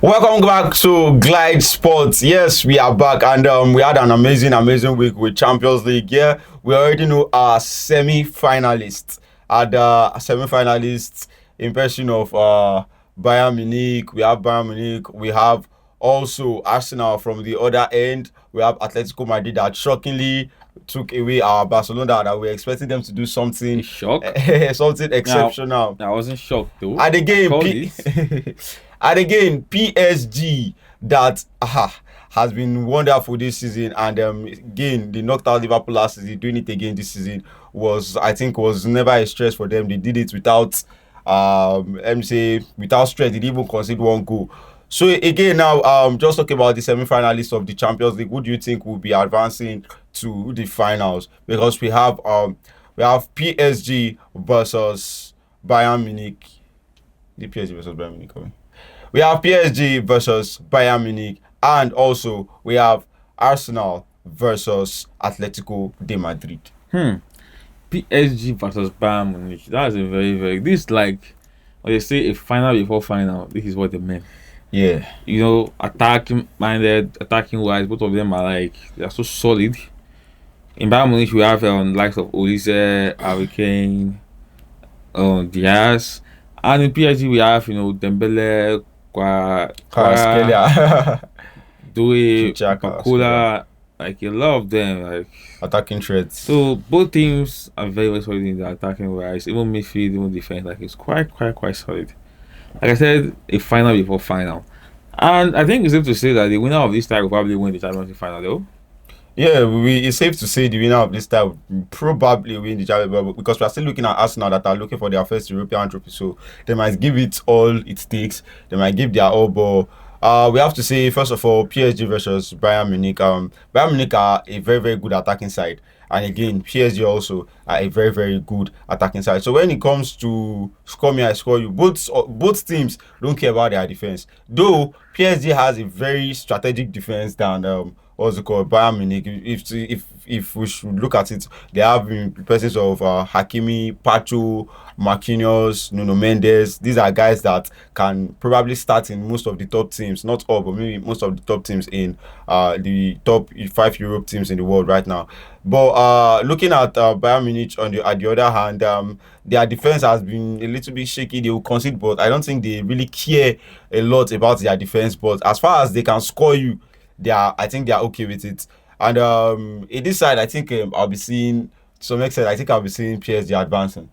Welcome back to Glide Sports. Yes, we are back, and we had an amazing week with Champions League. Yeah, we already know our semi-finalists. Semi-finalists in person of Bayern Munich. We have Bayern Munich. We have also Arsenal from the other end. We have Atletico Madrid that shockingly took away our Barcelona that we're expecting them to do something something exceptional. I wasn't shocked though. And again, and again, PSG that has been wonderful this season, and again they knocked out Liverpool last season. Doing it again this season was never a stress for them. They did it without let me say without stress. They didn't even concede one goal. So again now just talking about the semi-finalists of the Champions League, who do you think will be advancing to the finals? Because we have PSG versus Bayern Munich. The PSG versus Bayern Munich. We have PSG versus Bayern Munich, and also we have Arsenal versus Atletico de Madrid. PSG versus Bayern Munich. That's a very this is like when they say a final before final. This is what they meant. Yeah. You know, attacking wise, both of them are they're so solid. In Bayern Munich, we have likes of Olise, Harry Kane, Diaz, and in PSG we have Dembele, Kvaratskhelia, Doué, Bakula, a lot of them attacking threats. So both teams are very solid in the attacking wise. Even midfield, even defense, it's quite solid. Like I said, a final before final, and I think it's safe to say that the winner of this tie will probably win the Champions League final, though. Yeah, it's safe to say the winner of this time will probably win the Champions League, because we are still looking at Arsenal that are looking for their first European trophy. So they might give it all it takes. They might give their all, but we have to say, first of all, PSG versus Bayern Munich. Bayern Munich are a very good attacking side. And again, PSG also are a very good attacking side. So when it comes to score me, I score you, both teams don't care about their defense. Though PSG has a very strategic defense than what's it called, Bayern Munich. If we should look at it, they have in presence of Hakimi, Pacho, Marquinhos, Nuno Mendes. These are guys that can probably start in most of the top teams, not all, but maybe most of the top teams in the top 5 Europe teams in the world right now. But looking at Bayern Munich on the other hand, their defense has been a little bit shaky. They will concede, but I don't think they really care a lot about their defense. But as far as they can score you, I think they are okay with it. And in this side, I think I'll be seeing, to some extent, I'll be seeing PSG advancing.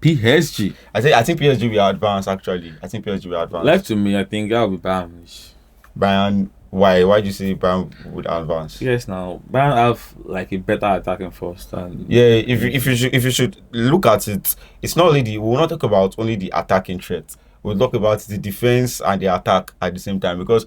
PSG. I think PSG will advance. Actually, I think PSG will advance. Left to me, I think that will be Bayern Munich. Bayern. Why do you say Bayern would advance? Yes, now Bayern have a better attacking force than. Yeah, if you should look at it, it's not only we will not talk about only the attacking threat. We'll talk about the defense and the attack at the same time, because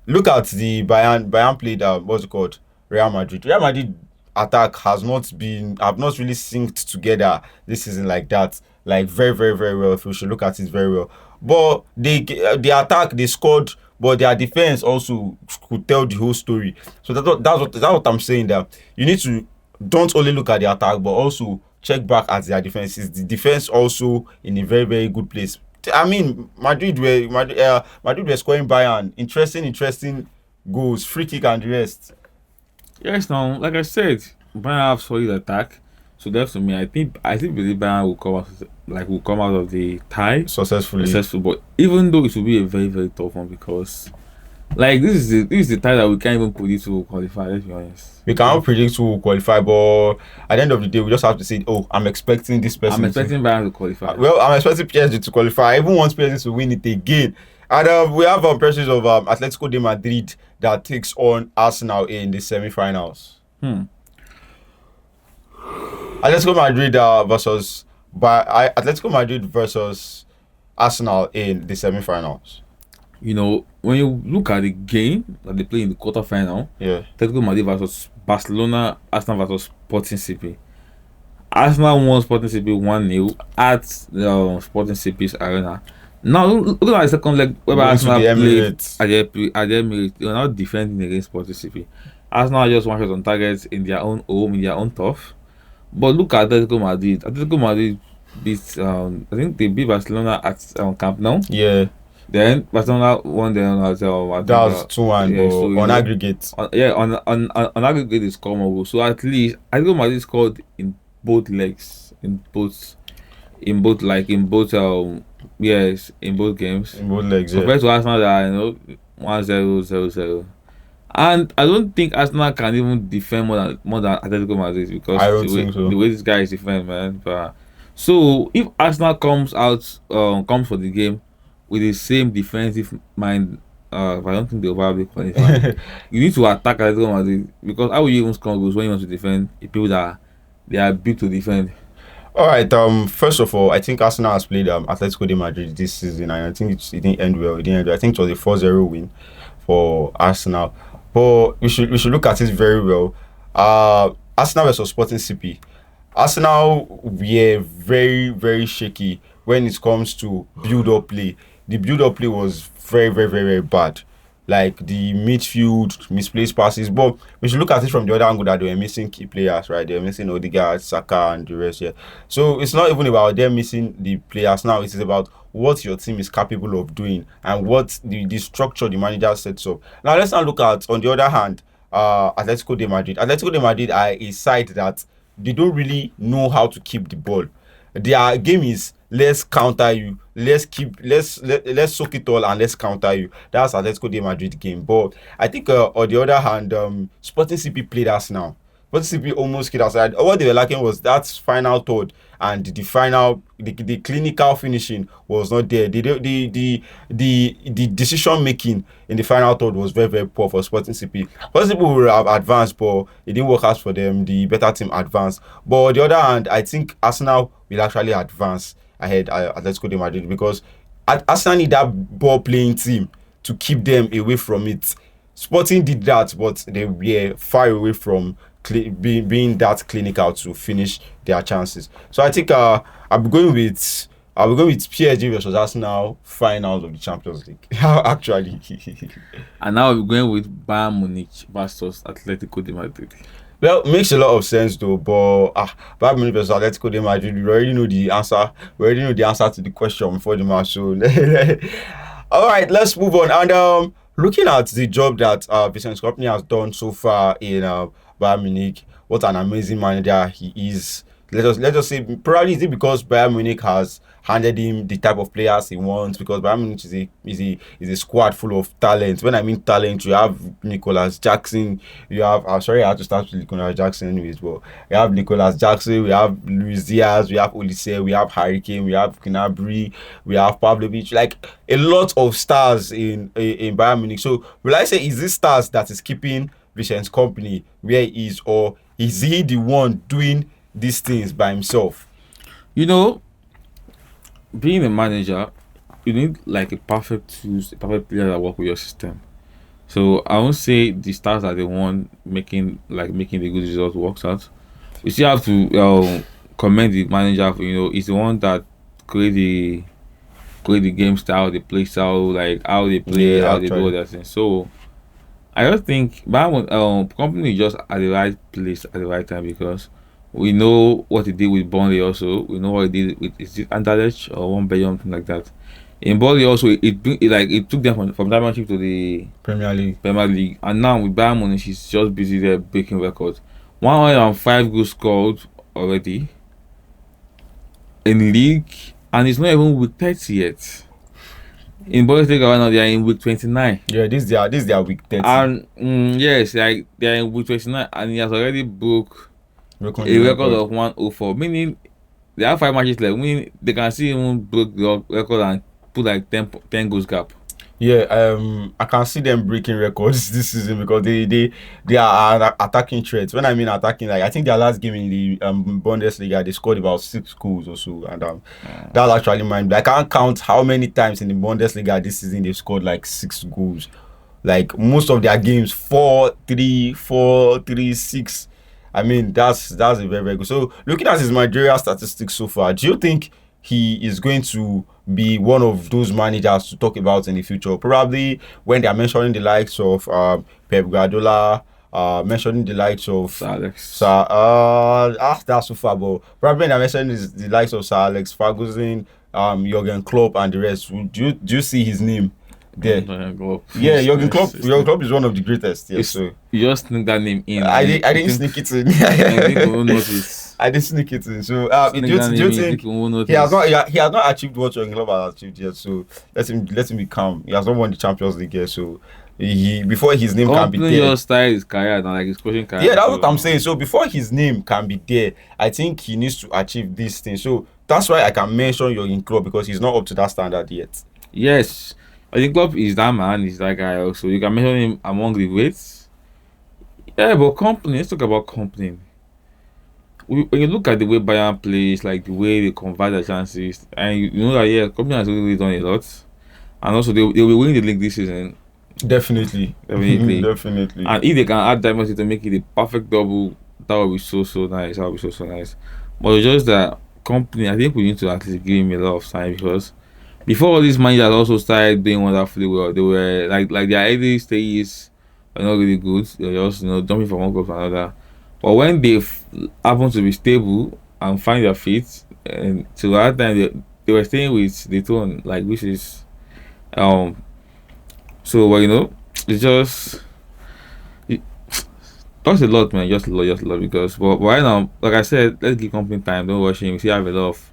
look at the Bayern played what's it called, Real Madrid. Real Madrid attack have not really synced together this season like that, very well. If we should look at it very well, but the attack they scored, but their defense also could tell the whole story. So that's what I'm saying, that you need to don't only look at the attack but also check back at their defense. Is the defense also in a very good place? I mean, Madrid were scoring Bayern interesting goals, free kick and the rest. Yes, now, like I said, Bayern have solid attack. So that's to me. I think believe Bayern will come out of the tie successfully. But even though it will be a very tough one, because this is the tie that we can't even predict who will qualify. Let's be honest. We cannot predict who will qualify, but at the end of the day, we just have to say, I'm expecting this person. I'm expecting Bayern to qualify. Well, I'm expecting PSG to qualify. I even want PSG to win it again. And we have impressions of Atletico de Madrid that takes on Arsenal in the semi-finals. Atletico Madrid versus Arsenal in the semi-finals. When you look at the game that they play in the quarterfinal, Atletico Madrid versus Barcelona, Arsenal versus Sporting CP. Arsenal won Sporting CP 1-0 at the Sporting CP's arena. Now, look at the second leg where Arsenal played at the Emirates. They were not defending against Sporting CP. Arsenal just one shot on target in their own home, in their own turf. But look at Atletico Madrid. Atletico Madrid beat, I think they beat Barcelona at Camp Nou. Yeah. Then Barcelona won them as well. I think That was 2-1, yeah. So but on aggregate. On aggregate they score more goals. So at least I think Madrid scored in both legs, in both yes, in both games. In both legs, yeah. Compared to Arsenal that 1-0, 0-0. And I don't think Arsenal can even defend more than Atletico Madrid because I don't think so. the way this guy is defend, man. But so if Arsenal comes for the game with the same defensive mind, I don't think they'll probably qualify. You need to attack Atletico Madrid because how will you even score goals when you want to defend people that they are built to defend? All right. First of all, I think Arsenal has played Atletico de Madrid this season, and I think it didn't end well. It didn't end well. I think it was a 4-0 win for Arsenal. But we should look at it very well. Arsenal versus Sporting CP. Arsenal were very, very shaky when it comes to build-up play. The build-up play was very, very, very, very bad. Like the midfield, misplaced passes. But we should look at it from the other angle that they were missing key players, right? They were missing Odegaard, Saka, and the rest. Yeah. So it's not even about them missing the players now. It is about what your team is capable of doing and what the structure the manager sets up. Now let's now look at, on the other hand, Atletico de Madrid. Atletico de Madrid are a side that they don't really know how to keep the ball. Their game is let's counter you, let's soak it all and let's counter you. That's Atletico de Madrid game. But I think on the other hand, Sporting CP played us now. Sporting CP almost killed us. What they were lacking was that final third and the clinical finishing was not there. The decision making in the final third was very, very poor for Sporting CP. Sporting CP will have advanced, but it didn't work out for them. The better team advanced. But on the other hand, I think Arsenal will actually advance ahead Atletico de Madrid because Arsenal need that ball playing team to keep them away from it. Sporting did that, but they were far away from being that clinical to finish their chances. So I think I'll be going with PSG versus Arsenal finals of the Champions League. Actually. And now we're going with Bayern Munich versus Atletico de Madrid. Well, makes a lot of sense though, but Bayern Munich versus Atletico de Madrid, we already know the answer. We already know the answer to the question before the match. So, all right, let's move on. And looking at the job that Vincent Kompany has done so far in Bayern Munich, what an amazing manager he is. Let us say, probably is it because Bayern Munich has handed him the type of players he wants, because Bayern Munich is a squad full of talent. When I mean talent, you have Nicolas Jackson, you have sorry I have to start with Nicolas Jackson anyways, but we have Nicolas Jackson, we have Luis Diaz, we have Olise, we have Harry Kane, we have Gnabry, we have Pavlovic, like a lot of stars in Bayern Munich. So will I say, is this stars that is keeping Vincent Kompany where he is, or is he the one doing these things by himself? You know, being a manager, you need like a perfect tools, a perfect player that work with your system. So I won't say the stars are the one making the good results works out. You still have to commend the manager for, he's the one that create the game style, the play style, like how they play, how they do all that thing. So I just think Kompany is just at the right place at the right time, because we know what he did with Burnley. Also, we know what he did with, is it Anderlecht or one Belgium, something like that. In Burnley also, it took them from Championship to the Premier League, and now with Bayern Munich, she's just busy there breaking records. 105 goals scored already in league, and it's not even week 30 yet. In Bundesliga right now, they are in week 29. Yeah, this is their week 30. And yes, like they are in week 29, and he has already broke a record of 104. Meaning they have 5 matches left. Meaning they can see him break the record and put like 10 goals gap. Yeah, I can see them breaking records this season because they are attacking threats. When I mean attacking, like I think their last game in the Bundesliga, they scored about 6 goals or so, and that's actually mind. I can't count how many times in the Bundesliga this season they've scored like 6 goals. Like most of their games, 4-3, 4-3, 6. I mean, that's a very, very good. So looking at his managerial statistics so far, do you think he is going to be one of those managers to talk about in the future? Probably when they are mentioning the likes of Pep Guardiola, mentioning the likes of Sir Alex. That's so far, but probably when they are mentioning the likes of Sir Alex Ferguson, Jurgen Klopp and the rest. Do you see his name there? Klopp. Yeah, Jurgen Klopp. Jurgen Klopp is one of the greatest. Yes, so you just sneak that name in. I didn't sneak it in. I think we won't notice. I didn't sneak it in. So do you think he has not achieved what Jurgen Klopp has achieved yet? So let him be calm. He has not won the Champions League yet. So before his name can be there, just started his career now, like his coaching career. Yeah, that's what I'm saying. So before his name can be there, I think he needs to achieve this thing. So that's why I can mention Jurgen Klopp, because he's not up to that standard yet. Yes, I think Klopp is that man. He's that guy also. You can mention him among the greats. Yeah, but company. Let's talk about company. When you look at the way Bayern plays, like the way they convert their chances, and you know that company has really done a lot, and also they'll be winning the league this season. Definitely. Definitely. And if they can add diversity to make it a perfect double, that would be so nice. That would be so nice. But it's just that company, I think we need to at least give him a lot of time, because before all these managers also started doing wonderfully well, they were like their early stages were not really good. They were just jumping from one club to another. But when they happen to be stable and find their feet, and to that time they were staying with the tone, like, which is so, well, it's just a lot, man. Just a lot. Because, but right now, like I said, let's give company time. Don't rush him. See, I have a lot of.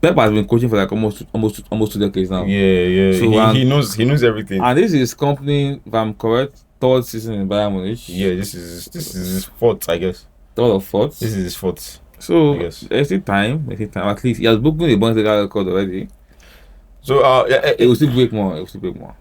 Pep has been coaching for like almost 2 decades now. Yeah. So he knows everything. And this is company, if I'm correct, 3rd season in Bayern Munich. Yeah, this is his 4th, I guess. 3rd or 4th. This is his 4th. So there's still time. At least he has broken the Bundesliga record already. So it will still break more.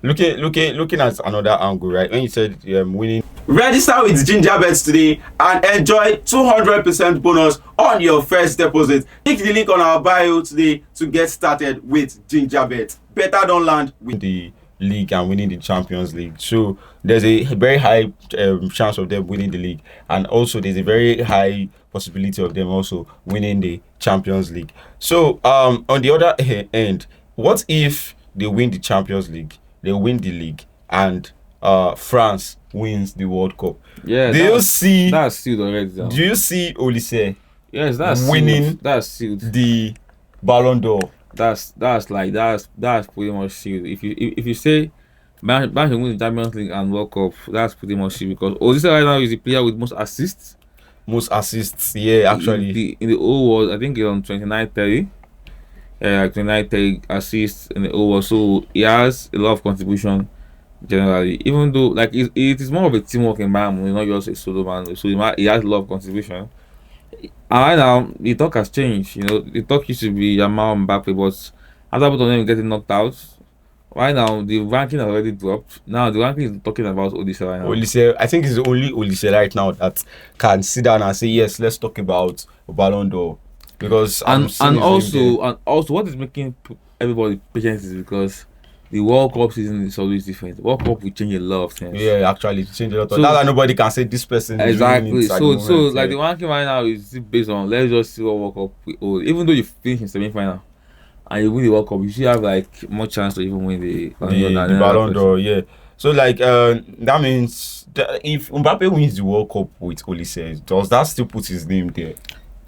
Looking at another angle, right? When you said winning, register with GingerBet today and enjoy 200% bonus on your first deposit. Click the link on our bio today to get started with GingerBet. Better don't land with the league and winning the Champions League. So there's a very high chance of them winning the league, and also there's a very high possibility of them also winning the Champions League. So on the other end, what if they win the Champions League, they win the league, and France wins the World Cup? Yeah, that's sealed already. Do you see Olise? Yes, that's winning. Sealed. That's sealed. The Ballon d'Or. That's pretty much sealed. If you say Bayern wins the Champions League and World Cup, that's pretty much sealed, because Olise right now is the player with most assists. Yeah, actually. In the whole world, I think he's on 29-30. 29 assists in the over, so he has a lot of contribution generally. Even though like it is more of a teamwork environment, not just a solo man. So he has a lot of contribution. And right now the talk has changed. The talk used to be Yamal and Mbappe, but after both of them getting knocked out, right now the ranking has already dropped. Now the ranking is talking about Olise right now. Olise, I think it's only Olise right now that can sit down and say, yes, let's talk about Ballon d'Or. Because and also what is making everybody patient is because the World Cup season is always different. World Cup will change a lot of things. Yeah, actually change a lot. Now that nobody can say this person exactly. So like the ranking right now is based on, let's just see what World Cup we hold. Even though you finish in semi-final and you win the World Cup, you should have like more chance to even win the Ballon d'Or. Yeah. So like that means that if Mbappe wins the World Cup with Olise, does that still put his name there?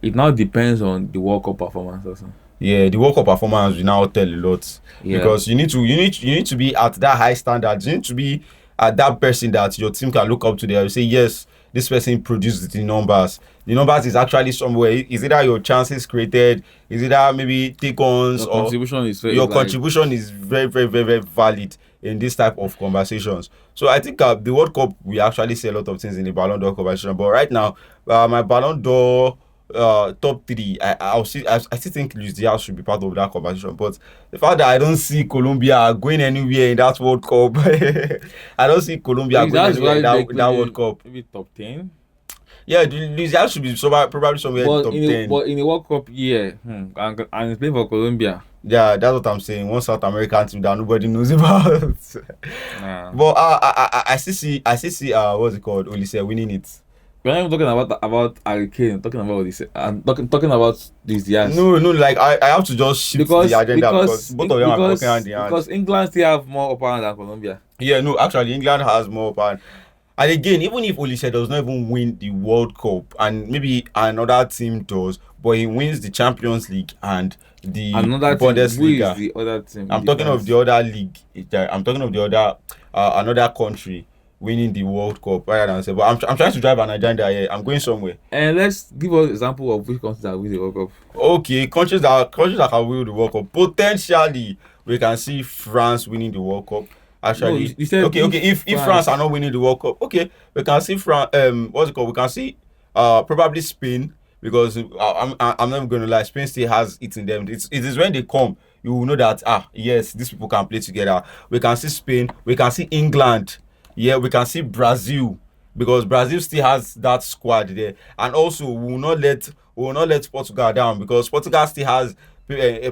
It now depends on the World Cup performance also. Yeah, the World Cup performance will now tell a lot. Yeah. Because you need to be at that high standard. You need to be at that person that your team can look up to there. You say, yes, this person produced the numbers. The numbers is actually somewhere. Is it that your chances created? Is it that maybe take-ons? Your contribution is very, very, very, very valid in this type of conversations. So I think the World Cup, we actually say a lot of things in the Ballon d'Or conversation. But right now, my Ballon d'Or top 3, I still think Luis Diaz should be part of that conversation, but the fact that I don't see Colombia going anywhere in that World Cup, I don't see Colombia going anywhere in that World Cup. Maybe top 10. Yeah, Luis Diaz should be probably somewhere in top 10. But in the World Cup, and he's playing for Colombia. Yeah, that's what I'm saying. One South American team that nobody knows about. But I still see what's it called, Olise winning it. We're not even talking about Harry Kane, talking about this. I'm talking about these years. No, like I have to just shift the agenda because both of them are working hand in hand. Because England still have more upper hand than Colombia. Yeah, no, actually England has more upper hand. And again, even if Olise does not even win the World Cup, and maybe another team does, but he wins the Champions League and the Another team. Who is Bundesliga. the other team? I'm talking of the other league. I'm talking of the other another country winning the World Cup rather than say. But I'm trying to drive an agenda here. I'm going somewhere. And let's give us an example of which countries that win the World Cup. Okay, countries that can win the World Cup. Potentially, we can see France winning the World Cup. Actually, No, you said okay. If France are not winning the World Cup, okay, we can see France. What's it called? We can see probably Spain, because I'm not going to lie, Spain still has it in them. It is when they come, you will know that yes, these people can play together. We can see Spain. We can see England. Yeah, we can see Brazil, because Brazil still has that squad there, and also we will not let Portugal down, because Portugal still has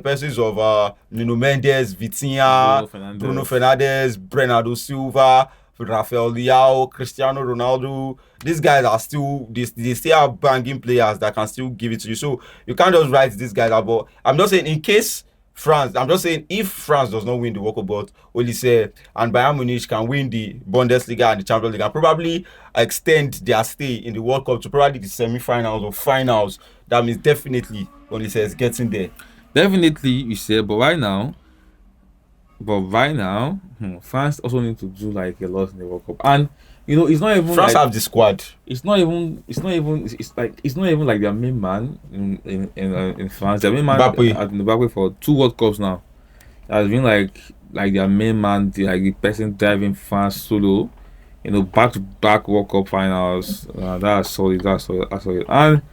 persons of Nuno Mendes, Vitinha, Bruno Fernandes, Bernardo Silva, Rafael Leao, Cristiano Ronaldo. These guys are still they still have banging players that can still give it to you. So you can't just write these guys out. But I'm just saying, in case I'm just saying, if France does not win the World Cup, but Olise and Bayern Munich can win the Bundesliga and the Champions League, and probably extend their stay in the World Cup to probably the semi-finals or finals, that means definitely Olise is getting there. Definitely, you said, but right now, France also need to do like a lot in the World Cup, and it's not even France have the squad. It's not even like their main man in France. Their main man has been Mbappe for 2 World Cups now. Has been like their main man, the person driving France solo. Back-to-back World Cup finals. That's solid. And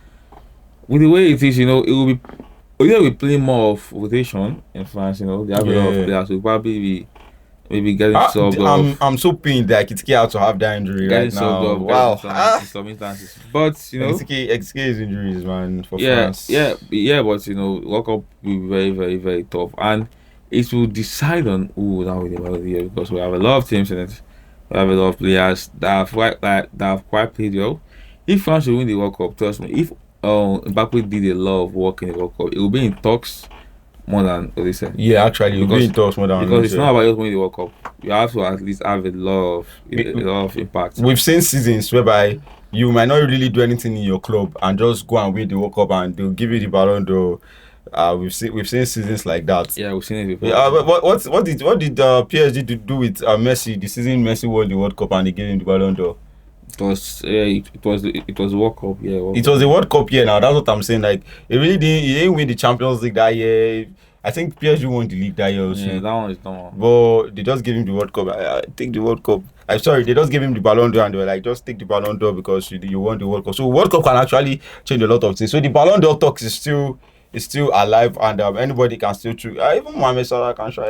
with the way it is, it will be. We play more of rotation in France. They have a lot of players. We'll probably maybe getting subbed off. I'm so pained that Kitike had to have that injury right now. Wow. In some instances, but Kitike's injuries, man, for France. But World Cup will be very, very, very tough, and it will decide on who will now win the World of the Year, because we have a lot of teams in it. We have a lot of players that have quite played well. If France will win the World Cup, trust me, if Mbappe did a lot of work in the World Cup, it will be in talks more than what they said. Yeah, actually, it will be in talks more than, because it's not about just winning the World Cup. You have to at least have a lot of impact. We've seen seasons whereby you might not really do anything in your club and just go and win the World Cup, and they'll give you the Ballon d'Or. We've seen seasons like that. Yeah, we've seen it before. Yeah, what did PSG do with Messi the season Messi won the World Cup and they gave him the Ballon d'Or? It was World Cup, yeah. It was a World Cup year. Now that's what I'm saying. Like, he didn't win the Champions League that year. I think PSG won the league that year also. Yeah, that one is normal. But they just gave him the World Cup. I take the World Cup. I'm sorry, they just gave him the Ballon d'Or, and they were like, just take the Ballon d'Or because you won the World Cup. So World Cup can actually change a lot of things. So the Ballon d'Or talk is still alive, and anybody can still choose. Even Mohamed Salah can try.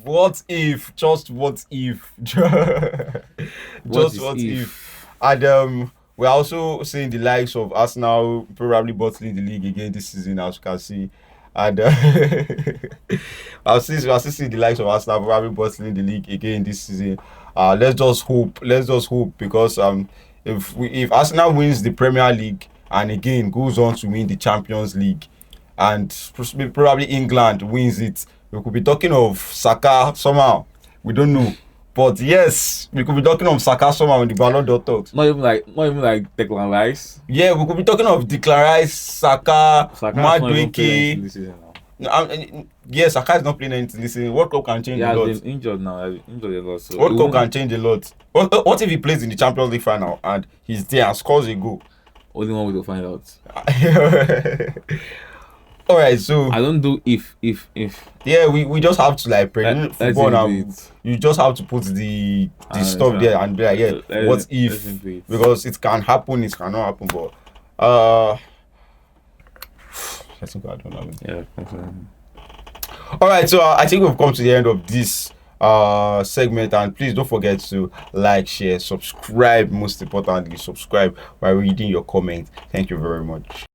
What if? Just what if? Just what if? And we're also seeing the likes of Arsenal probably bottling the league again this season, as you can see. And we're still seeing the likes of Arsenal probably bottling the league again this season. Let's just hope, because if Arsenal wins the Premier League and again goes on to win the Champions League, and probably England wins it, we could be talking of Saka somehow. We don't know. But yes, we could be talking of Saka somehow in the Ballon d'Or talks. Not even like Declan Rice. Yeah, we could be talking of Declan Rice, Saka Madueke. Yes, Saka is not playing anything. Listen, World Cup can change a lot. He's been injured now. He's injured a lot. So World Cup can change a lot. What if he plays in the Champions League final and he's there and scores a goal? Only one way to find out. All right, so I don't do if. Yeah, we just have to like play football now. You just have to put the stuff there and be like, what if? Because it can happen, it cannot happen. But I think I don't know. Yeah. All right, so I think we've come to the end of this segment, and please don't forget to like, share, subscribe. Most importantly, subscribe by reading your comment. Thank you very much.